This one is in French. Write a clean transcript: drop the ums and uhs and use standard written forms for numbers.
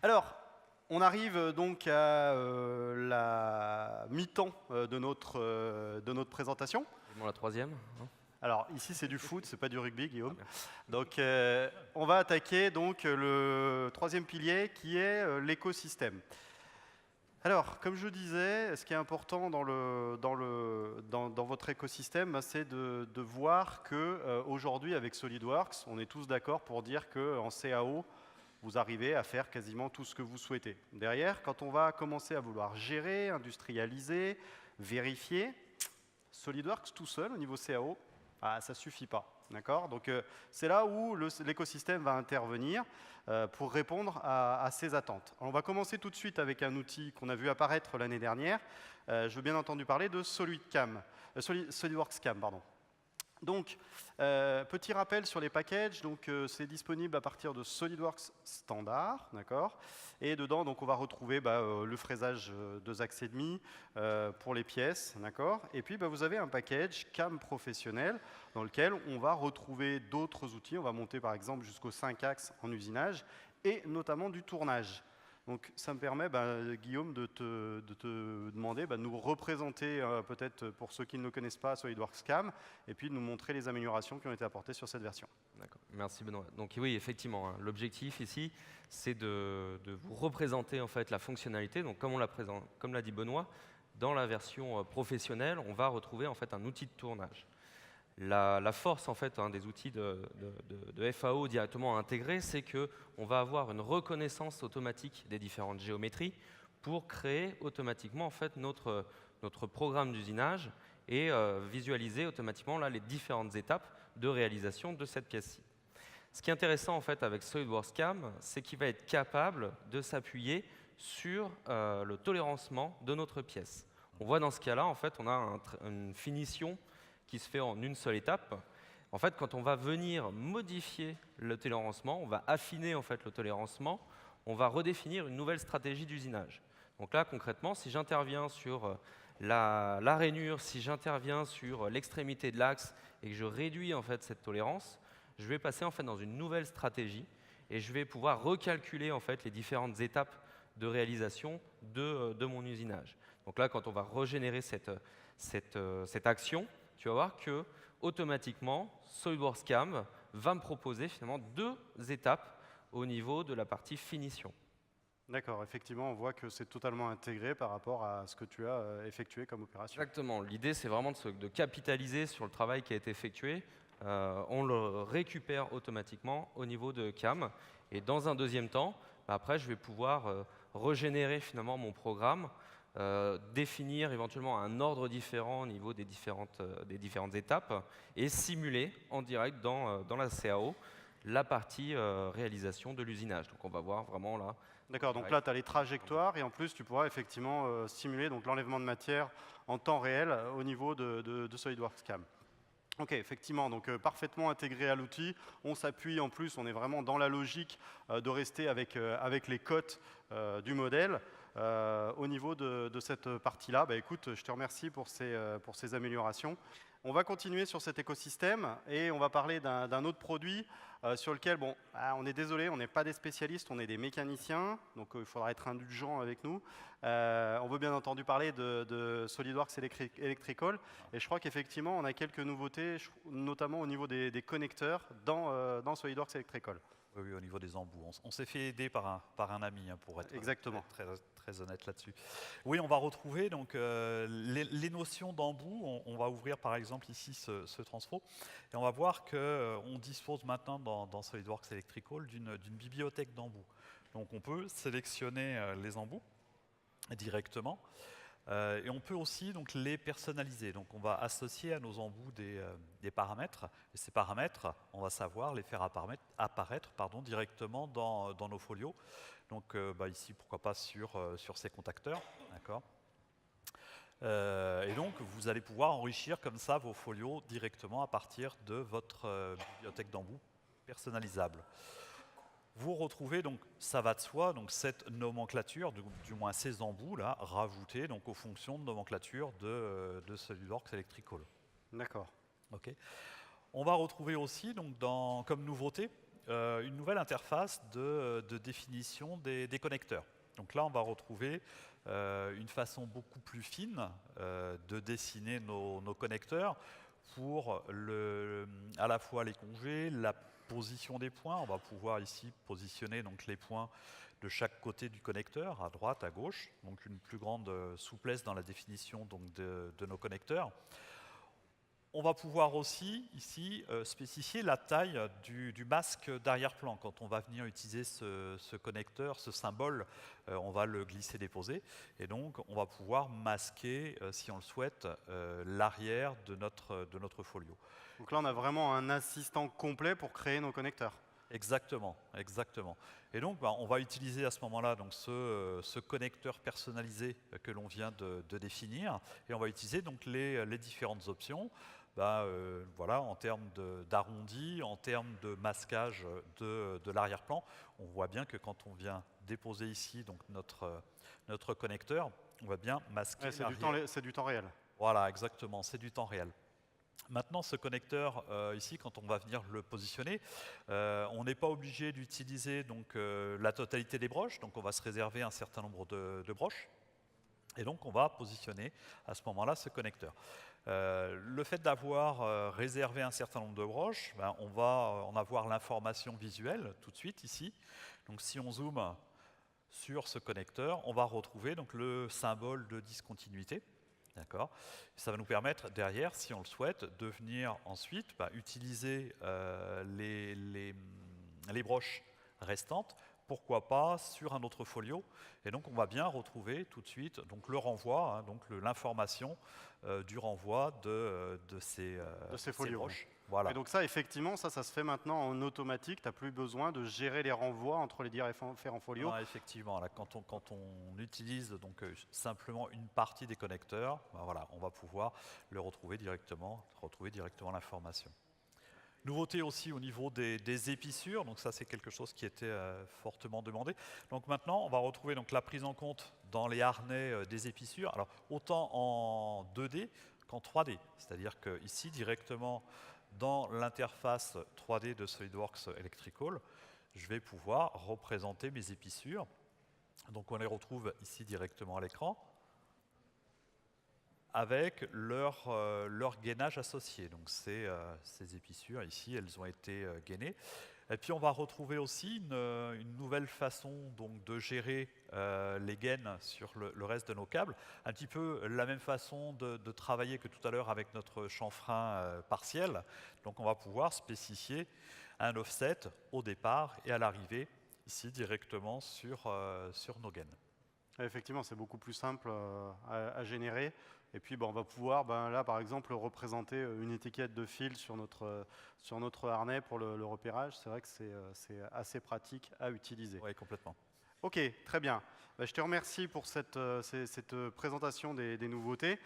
Alors, on arrive donc à la mi-temps de notre présentation. Bon, la troisième. Hein. Alors ici c'est du foot, c'est pas du rugby, Guillaume. Ah, Donc on va attaquer donc le troisième pilier qui est l'écosystème. Alors, comme je disais, ce qui est important dans votre écosystème, c'est de voir qu'aujourd'hui, avec SolidWorks, on est tous d'accord pour dire qu'en CAO, vous arrivez à faire quasiment tout ce que vous souhaitez. Derrière, quand on va commencer à vouloir gérer, industrialiser, vérifier, SolidWorks tout seul au niveau CAO, ça ne suffit pas. D'accord? Donc c'est là où l'écosystème va intervenir pour répondre à ces attentes. Alors, on va commencer tout de suite avec un outil qu'on a vu apparaître l'année dernière. Je veux bien entendu parler de SolidWorks CAM. Pardon. Donc, petit rappel sur les packages, donc c'est disponible à partir de SolidWorks standard, d'accord. Et dedans, donc on va retrouver le fraisage 2 axes et demi pour les pièces, d'accord. Et puis vous avez un package CAM professionnel dans lequel on va retrouver d'autres outils. On va monter par exemple jusqu'aux 5 axes en usinage et notamment du tournage. Donc ça me permet, Guillaume, de te demander de nous représenter, peut-être pour ceux qui ne le connaissent pas, SolidWorks CAM, et puis de nous montrer les améliorations qui ont été apportées sur cette version. D'accord, merci Benoît. Donc oui, effectivement, hein, l'objectif ici, c'est de vous représenter en fait la fonctionnalité. Donc comme l'a dit Benoît, dans la version professionnelle, on va retrouver en fait un outil de tournage. La force en fait des outils de FAO directement intégrés, c'est qu'on va avoir une reconnaissance automatique des différentes géométries pour créer automatiquement en fait notre programme d'usinage et visualiser automatiquement là, les différentes étapes de réalisation de cette pièce-ci. Ce qui est intéressant en fait avec SolidWorks CAM, c'est qu'il va être capable de s'appuyer sur le tolérancement de notre pièce. On voit dans ce cas-là, en fait, on a une finition qui se fait en une seule étape. En fait, quand on va venir modifier le tolérancement, on va affiner en fait le tolérancement, on va redéfinir une nouvelle stratégie d'usinage. Donc là, concrètement, si j'interviens sur la rainure, si j'interviens sur l'extrémité de l'axe et que je réduis en fait cette tolérance, je vais passer en fait dans une nouvelle stratégie et je vais pouvoir recalculer en fait les différentes étapes de réalisation de mon usinage. Donc là, quand on va régénérer cette action, tu vas voir que automatiquement, SolidWorks CAM va me proposer finalement 2 étapes au niveau de la partie finition. D'accord, effectivement, on voit que c'est totalement intégré par rapport à ce que tu as effectué comme opération. Exactement. L'idée, c'est vraiment de capitaliser sur le travail qui a été effectué. On le récupère automatiquement au niveau de CAM. Et dans un deuxième temps, après, je vais pouvoir régénérer finalement mon programme, définir éventuellement un ordre différent au niveau des différentes étapes et simuler en direct dans la CAO la partie réalisation de l'usinage. Donc on va voir vraiment là. D'accord, donc là tu as les trajectoires et en plus tu pourras effectivement simuler l'enlèvement de matière en temps réel au niveau de SolidWorks CAM. Ok, effectivement, donc parfaitement intégré à l'outil. On s'appuie en plus, on est vraiment dans la logique de rester avec les cotes du modèle. Au niveau de cette partie-là, écoute, je te remercie pour ces améliorations. On va continuer sur cet écosystème et on va parler d'un autre produit sur lequel, bon, on est désolé, on n'est pas des spécialistes, on est des mécaniciens, donc il faudra être indulgent avec nous. On veut bien entendu parler de SolidWorks Electrical et je crois qu'effectivement, on a quelques nouveautés, notamment au niveau des connecteurs dans SolidWorks Electrical. Oui, au niveau des embouts. On s'est fait aider par un ami, pour être très honnête là-dessus. Oui, on va retrouver donc, les notions d'embout. On va ouvrir par exemple ici ce transfo et on va voir qu'on dispose maintenant dans SolidWorks Electrical d'une bibliothèque d'embouts. Donc on peut sélectionner les embouts directement. Et on peut aussi donc, les personnaliser. Donc on va associer à nos embouts des paramètres. Et ces paramètres, on va savoir les faire apparaître directement dans nos folios. Donc ici, pourquoi pas sur ces contacteurs. D'accord. Et donc vous allez pouvoir enrichir comme ça vos folios directement à partir de votre bibliothèque d'embouts personnalisable. Vous retrouvez, donc, ça va de soi, donc, cette nomenclature, du moins ces embouts là, rajoutés donc, aux fonctions de nomenclature de SolidWorks Electrical. D'accord. Okay. On va retrouver aussi, donc, comme nouveauté, une nouvelle interface de définition des connecteurs. Donc là, on va retrouver une façon beaucoup plus fine de dessiner nos connecteurs pour à la fois les congés, la position des points. On va pouvoir ici positionner donc, les points de chaque côté du connecteur, à droite, à gauche, donc une plus grande souplesse dans la définition donc, de nos connecteurs. On va pouvoir aussi, ici, spécifier la taille du masque d'arrière-plan. Quand on va venir utiliser ce connecteur, ce symbole, on va le glisser-déposer. Et donc, on va pouvoir masquer, si on le souhaite, l'arrière de notre folio. Donc là, on a vraiment un assistant complet pour créer nos connecteurs. Exactement, exactement. Et donc, on va utiliser à ce moment-là donc ce connecteur personnalisé que l'on vient de définir. Et on va utiliser donc les différentes options. Voilà, en termes d'arrondi, en termes de masquage de l'arrière-plan, on voit bien que quand on vient déposer ici donc notre connecteur, on va bien masquer l'arrière. C'est du temps réel. Voilà, exactement, c'est du temps réel. Maintenant, ce connecteur, ici, quand on va venir le positionner, on n'est pas obligé d'utiliser la totalité des broches, donc on va se réserver un certain nombre de broches. Et donc, on va positionner à ce moment-là ce connecteur. Le fait d'avoir réservé un certain nombre de broches, on va en avoir l'information visuelle tout de suite ici. Donc, si on zoome sur ce connecteur, on va retrouver donc, le symbole de discontinuité. D'accord. Ça va nous permettre derrière, si on le souhaite, de venir ensuite utiliser les broches restantes, pourquoi pas sur un autre folio. Et donc on va bien retrouver tout de suite donc, le renvoi, donc l'information du renvoi de ces broches. Voilà. Et donc ça, effectivement, ça se fait maintenant en automatique. Tu n'as plus besoin de gérer les renvois entre les différents folios. Ah, effectivement, là, quand on utilise donc, simplement une partie des connecteurs, voilà, on va pouvoir retrouver directement l'information. Nouveauté aussi au niveau des épissures, donc ça c'est quelque chose qui était fortement demandé. Donc maintenant, on va retrouver donc, la prise en compte dans les harnais des épissures, alors autant en 2D qu'en 3D. C'est-à-dire qu'ici, directement, dans l'interface 3D de SolidWorks Electrical, je vais pouvoir représenter mes épissures. Donc on les retrouve ici directement à l'écran, avec leur gainage associé. Donc ces épissures ici, elles ont été gainées. Et puis on va retrouver aussi une nouvelle façon donc, de gérer les gaines sur le reste de nos câbles. Un petit peu la même façon de travailler que tout à l'heure avec notre chanfrein partiel. Donc on va pouvoir spécifier un offset au départ et à l'arrivée, ici directement sur nos gaines. Effectivement, c'est beaucoup plus simple à générer. Et puis, on va pouvoir, là, par exemple, représenter une étiquette de fil sur notre harnais pour le repérage. C'est vrai que c'est assez pratique à utiliser. Oui, complètement. OK, très bien. Je te remercie pour cette présentation des nouveautés.